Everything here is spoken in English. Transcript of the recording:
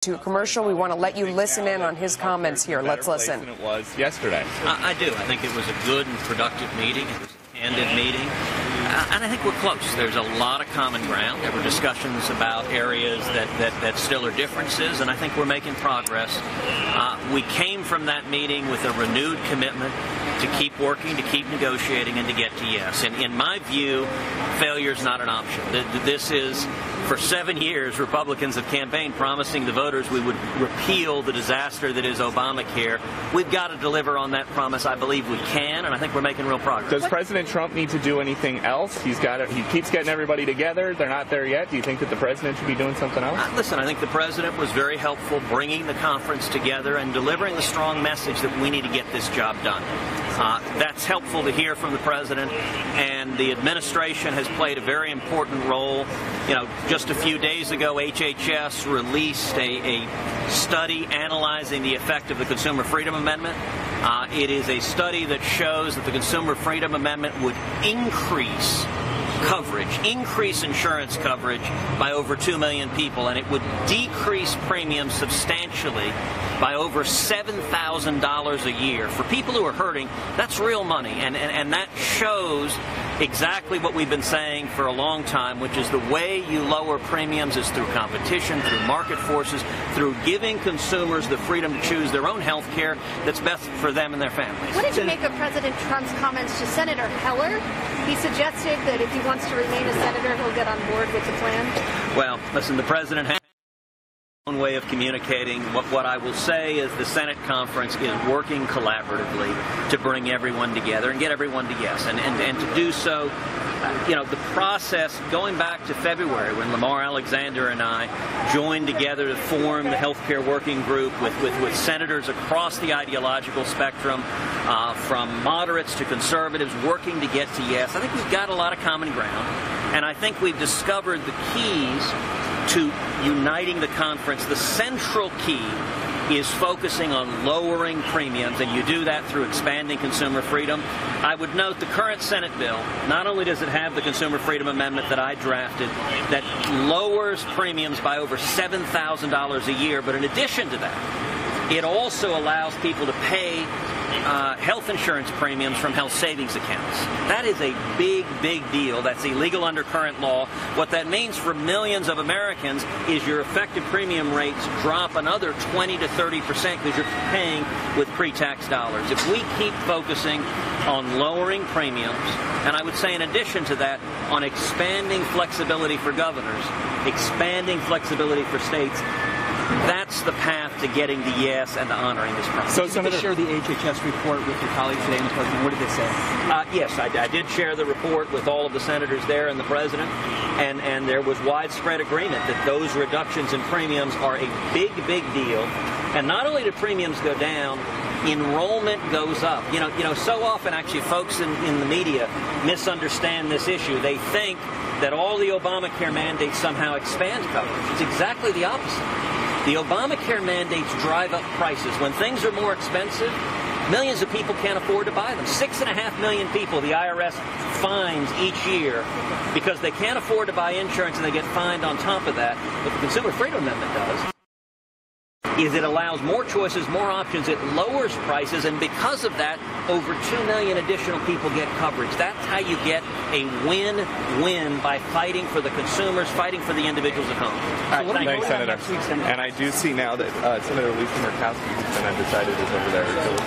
To a commercial. We want to let you listen in on his comments here. Let's listen. Than it was yesterday. I do. I think it was a good and productive meeting. It was a candid meeting. And I think we're close. There's a lot of common ground. There were discussions about areas that still are differences, and I think we're making progress. We came from that meeting with a renewed commitment to keep working, to keep negotiating, and to get to yes. And in my view, failure is not an option. This is, for 7 years, Republicans have campaigned promising the voters we would repeal the disaster that is Obamacare. We've got to deliver on that promise. I believe we can, and I think we're making real progress. Does President Trump need to do anything else? He keeps getting everybody together. They're not there yet. Do you think that the president should be doing something else? Listen, I think the president was very helpful bringing the conference together and delivering the strong message that we need to get this job done. That's helpful to hear from the president, and the administration has played a very important role. You know, just a few days ago, HHS released a study analyzing the effect of the Consumer Freedom Amendment. It is a study that shows that the Consumer Freedom Amendment would increase insurance coverage by over 2 million people, and it would decrease premiums substantially by over $7,000 a year. For people who are hurting, that's real money, and that shows exactly what we've been saying for a long time, which is the way you lower premiums is through competition, through market forces, through giving consumers the freedom to choose their own health care that's best for them and their families. What did you make of President Trump's comments to Senator Heller? He suggested that if he wants to remain a senator, he'll get on board with the plan. Well, listen, the president has own way of communicating. What I will say is the Senate conference is working collaboratively to bring everyone together and get everyone to yes. And to do so, you know, the process going back to February when Lamar Alexander and I joined together to form the healthcare working group with senators across the ideological spectrum, from moderates to conservatives, working to get to yes. I think we've got a lot of common ground, and I think we've discovered the keys to uniting the conference. The central key is focusing on lowering premiums, and you do that through expanding consumer freedom. I would note the current Senate bill, not only does it have the Consumer Freedom Amendment that I drafted that lowers premiums by over $7,000 a year, but in addition to that, it also allows people to pay health insurance premiums from health savings accounts. That is a big, big deal. That's illegal under current law. What that means for millions of Americans is your effective premium rates drop another 20 to 30% because you're paying with pre-tax dollars. If we keep focusing on lowering premiums, and I would say in addition to that, on expanding flexibility for governors, expanding flexibility for states, that's the path to getting to yes and to honoring this promise. So, Senator, share the HHS report with your colleagues today, Mr. President. What did they say? Yes, I did share the report with all of the senators there and the president, and there was widespread agreement that those reductions in premiums are a big, big deal. And not only do premiums go down, enrollment goes up. You know, so often actually folks in the media misunderstand this issue. They think that all the Obamacare mandates somehow expand coverage. It's exactly the opposite. The Obamacare mandates drive up prices. When things are more expensive, millions of people can't afford to buy them. 6.5 million people the IRS fines each year because they can't afford to buy insurance, and they get fined on top of that. What the Consumer Freedom Amendment does is it allows more choices, more options. It lowers prices, and because of that, over 2 million additional people get coverage. That's how you get a win-win by fighting for the consumers, fighting for the individuals at home. All right, thanks, Senator. And I do see now that Senator Lisa Murkowski has been undecided is over there.